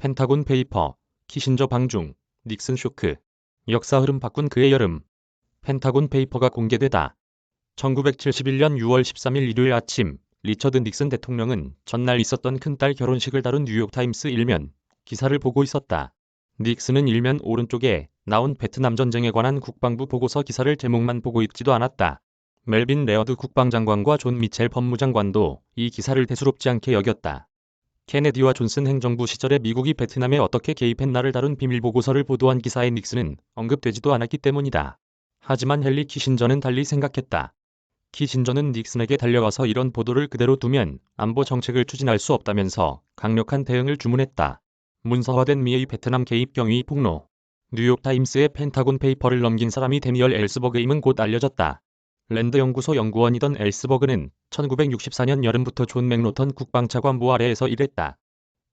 펜타곤 페이퍼, 키신저 방중, 닉슨 쇼크. 역사 흐름 바꾼 그의 여름. 펜타곤 페이퍼가 공개되다. 1971년 6월 13일 일요일 아침, 리처드 닉슨 대통령은 전날 있었던 큰딸 결혼식을 다룬 뉴욕타임스 일면 기사를 보고 있었다. 닉슨은 일면 오른쪽에 나온 베트남 전쟁에 관한 국방부 보고서 기사를 제목만 보고 읽지도 않았다. 멜빈 레어드 국방장관과 존 미첼 법무장관도 이 기사를 대수롭지 않게 여겼다. 케네디와 존슨 행정부 시절에 미국이 베트남에 어떻게 개입했나를 다룬 비밀보고서를 보도한 기사에 닉슨은 언급되지도 않았기 때문이다. 하지만 헨리 키신저는 달리 생각했다. 키신저는 닉슨에게 달려가서 이런 보도를 그대로 두면 안보 정책을 추진할 수 없다면서 강력한 대응을 주문했다. 문서화된 미의 베트남 개입 경위 폭로. 뉴욕타임스의 펜타곤 페이퍼를 넘긴 사람이 데니얼 엘스버그임은 곧 알려졌다. 랜드 연구소 연구원이던 엘스버그는 1964년 여름부터 존 맥노턴 국방차관보 아래에서 일했다.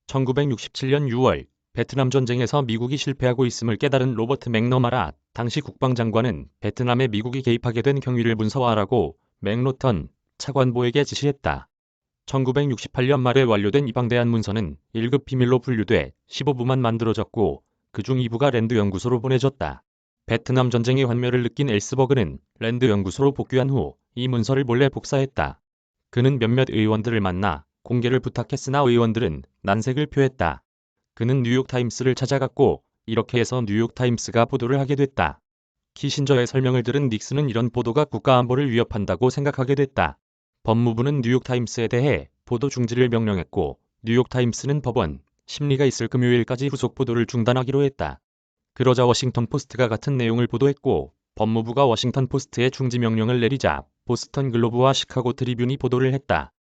1967년 6월 베트남 전쟁에서 미국이 실패하고 있음을 깨달은 로버트 맥너마라 당시 국방장관은 베트남에 미국이 개입하게 된 경위를 문서화하라고 맥노턴 차관보에게 지시했다. 1968년 말에 완료된 이 방대한 문서는 1급 비밀로 분류돼 15부만 만들어졌고 그중 2부가 랜드 연구소로 보내졌다. 베트남 전쟁의 환멸을 느낀 엘스버그는 랜드 연구소로 복귀한 후 이 문서를 몰래 복사했다. 그는 몇몇 의원들을 만나 공개를 부탁했으나 의원들은 난색을 표했다. 그는 뉴욕타임스를 찾아갔고 이렇게 해서 뉴욕타임스가 보도를 하게 됐다. 키신저의 설명을 들은 닉슨은 이런 보도가 국가안보를 위협한다고 생각하게 됐다. 법무부는 뉴욕타임스에 대해 보도 중지를 명령했고 뉴욕타임스는 법원, 심리가 있을 금요일까지 후속 보도를 중단하기로 했다. 그러자 워싱턴포스트가 같은 내용을 보도했고 법무부가 워싱턴포스트에 중지 명령을 내리자 보스턴 글로브와 시카고 트리뷴이 보도를 했다.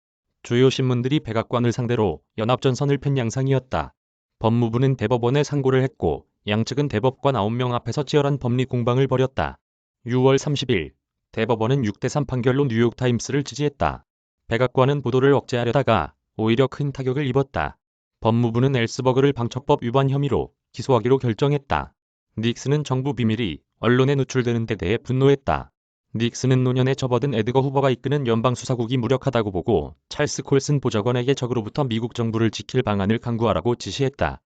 주요 신문들이 백악관을 상대로 연합전선을 팬 양상이었다. 법무부는 대법원에 상고를 했고 양측은 대법관 9명 앞에서 치열한 법리 공방을 벌였다. 6월 30일 대법원은 6대3 판결로 뉴욕타임스를 지지했다. 백악관은 보도를 억제하려다가 오히려 큰 타격을 입었다. 법무부는 엘스버그를 방첩법 위반 혐의로 기소하기로 결정했다. 닉슨은 정부 비밀이 언론에 노출되는 데 대해 분노했다. 닉슨은 노년에 접어든 에드거 후버가 이끄는 연방수사국이 무력하다고 보고 찰스 콜슨 보좌관에게 적으로부터 미국 정부를 지킬 방안을 강구하라고 지시했다.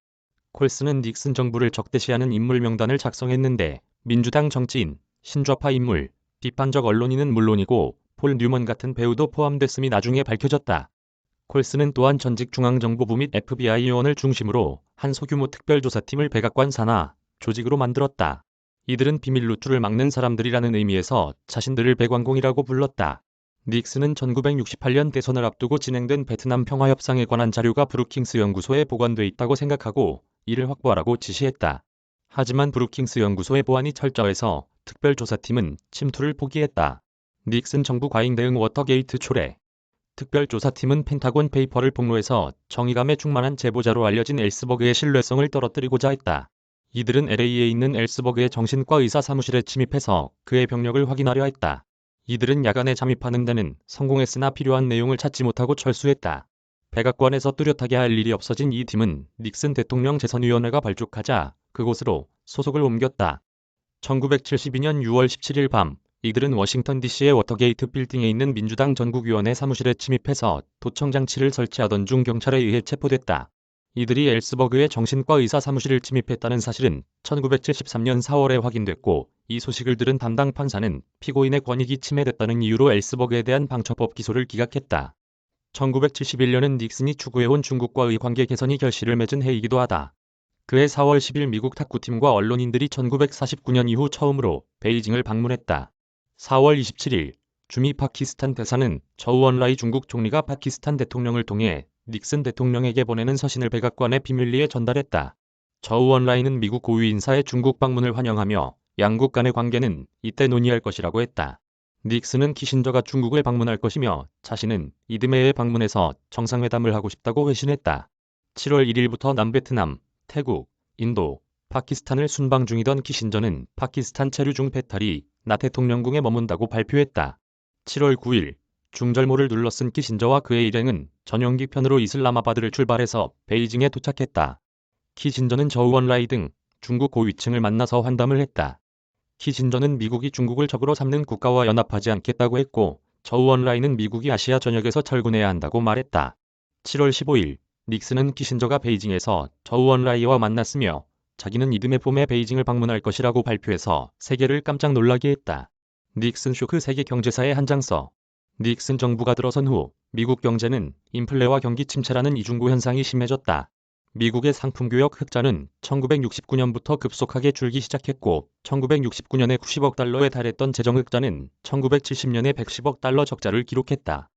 콜슨은 닉슨 정부를 적대시하는 인물 명단을 작성했는데 민주당 정치인, 신좌파 인물, 비판적 언론인은 물론이고 폴 뉴먼 같은 배우도 포함됐음이 나중에 밝혀졌다. 콜슨은 또한 전직 중앙정보부 및 FBI 요원을 중심으로 한 소규모 특별조사팀을 백악관 산하 조직으로 만들었다. 이들은 비밀 누출을 막는 사람들이라는 의미에서 자신들을 백왕공이라고 불렀다. 닉슨은 1968년 대선을 앞두고 진행된 베트남 평화협상에 관한 자료가 브루킹스 연구소에 보관돼 있다고 생각하고 이를 확보하라고 지시했다. 하지만 브루킹스 연구소의 보안이 철저해서 특별조사팀은 침투를 포기했다. 닉슨 정부 과잉 대응 워터게이트 초래. 특별조사팀은 펜타곤 페이퍼를 폭로해서 정의감에 충만한 제보자로 알려진 엘스버그의 신뢰성을 떨어뜨리고자 했다. 이들은 LA에 있는 엘스버그의 정신과 의사 사무실에 침입해서 그의 병력을 확인하려 했다. 이들은 야간에 잠입하는 데는 성공했으나 필요한 내용을 찾지 못하고 철수했다. 백악관에서 뚜렷하게 할 일이 없어진 이 팀은 닉슨 대통령 재선위원회가 발족하자 그곳으로 소속을 옮겼다. 1972년 6월 17일 밤 이들은 워싱턴 DC의 워터게이트 빌딩에 있는 민주당 전국위원회 사무실에 침입해서 도청장치를 설치하던 중 경찰에 의해 체포됐다. 이들이 엘스버그의 정신과 의사 사무실을 침입했다는 사실은 1973년 4월에 확인됐고 이 소식을 들은 담당 판사는 피고인의 권익이 침해됐다는 이유로 엘스버그에 대한 방첩법 기소를 기각했다. 1971년은 닉슨이 추구해온 중국과의 관계 개선이 결실을 맺은 해이기도 하다. 그해 4월 10일 미국 탁구팀과 언론인들이 1949년 이후 처음으로 베이징을 방문했다. 4월 27일 주미 파키스탄 대사는 저우언라이 중국 총리가 파키스탄 대통령을 통해 닉슨 대통령에게 보내는 서신을 백악관의 비밀리에 전달했다. 저우언라이는 미국 고위 인사의 중국 방문을 환영하며 양국 간의 관계는 이때 논의할 것이라고 했다. 닉슨은 키신저가 중국을 방문할 것이며 자신은 이듬해에 방문해서 정상회담을 하고 싶다고 회신했다. 7월 1일부터 남베트남, 태국, 인도, 파키스탄을 순방 중이던 키신저는 파키스탄 체류 중 배탈이 나 대통령궁에 머문다고 발표했다. 7월 9일 중절모를 눌러쓴 키신저와 그의 일행은 전용기 편으로 이슬라마바드를 출발해서 베이징에 도착했다. 키신저는 저우언라이 등 중국 고위층을 만나서 환담을 했다. 키신저는 미국이 중국을 적으로 삼는 국가와 연합하지 않겠다고 했고 저우언라이는 미국이 아시아 전역에서 철군해야 한다고 말했다. 7월 15일 닉슨은 키신저가 베이징에서 저우 언라이와 만났으며 자기는 이듬해 봄에 베이징을 방문할 것이라고 발표해서 세계를 깜짝 놀라게 했다. 닉슨 쇼크 세계 경제사의 한 장서. 닉슨 정부가 들어선 후 미국 경제는 인플레와 경기 침체라는 이중고 현상이 심해졌다. 미국의 상품교역 흑자는 1969년부터 급속하게 줄기 시작했고 1969년에 90억 달러에 달했던 재정 흑자는 1970년에 110억 달러 적자를 기록했다.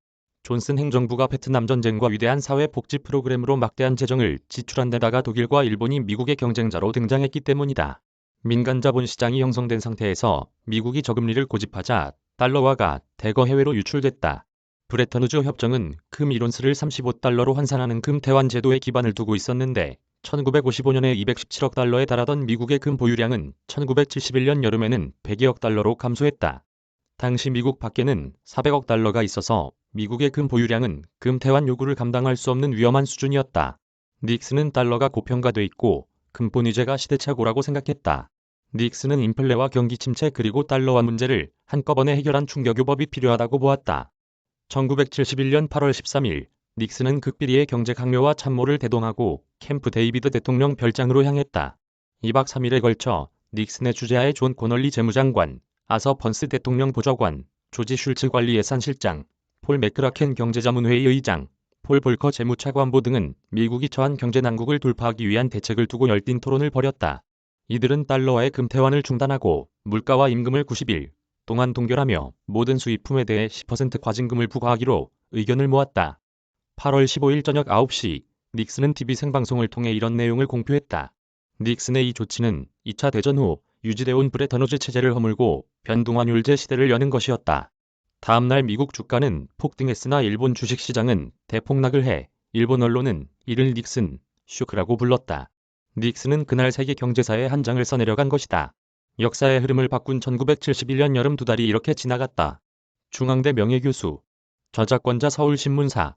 존슨 행정부가 베트남 전쟁과 위대한 사회 복지 프로그램으로 막대한 재정을 지출한 데다가 독일과 일본이 미국의 경쟁자로 등장했기 때문이다. 민간 자본 시장이 형성된 상태에서 미국이 저금리를 고집하자 달러화가 대거 해외로 유출됐다. 브레턴우즈 협정은 금 1온스를 35달러로 환산하는 금 대환 제도에 기반을 두고 있었는데 1955년에 217억 달러에 달하던 미국의 금 보유량은 1971년 여름에는 102억 달러로 감소했다. 당시 미국 밖에는 400억 달러가 있어서 미국의 금 보유량은 금 대환 요구를 감당할 수 없는 위험한 수준이었다. 닉슨은 달러가 고평가돼 있고 금본 위제가 시대착오라고 생각했다. 닉슨은 인플레와 경기 침체 그리고 달러화 문제를 한꺼번에 해결한 충격요법이 필요하다고 보았다. 1971년 8월 13일 닉슨은 극비리의 경제 강요와 참모를 대동하고 캠프 데이비드 대통령 별장으로 향했다. 2박 3일에 걸쳐 닉슨의 주재하에 존 코널리 재무장관, 아서 번스 대통령 보좌관, 조지 슐츠 관리예산실장, 폴 매크라켄 경제자문회의 의장, 폴 볼커 재무차관보 등은 미국이 처한 경제난국을 돌파하기 위한 대책을 두고 열띤 토론을 벌였다. 이들은 달러와의 금태환을 중단하고 물가와 임금을 90일 동안 동결하며 모든 수입품에 대해 10% 과징금을 부과하기로 의견을 모았다. 8월 15일 저녁 9시 닉슨은 TV 생방송을 통해 이런 내용을 공표했다. 닉슨의 이 조치는 2차 대전 후 유지돼온 브레턴우즈 체제를 허물고 변동환율제 시대를 여는 것이었다. 다음날 미국 주가는 폭등했으나 일본 주식시장은 대폭락을 해 일본 언론은 이를 닉슨 쇼크라고 불렀다. 닉슨은 그날 세계 경제사의 한 장을 써내려간 것이다. 역사의 흐름을 바꾼 1971년 여름 두 달이 이렇게 지나갔다. 중앙대 명예교수, 저작권자 서울신문사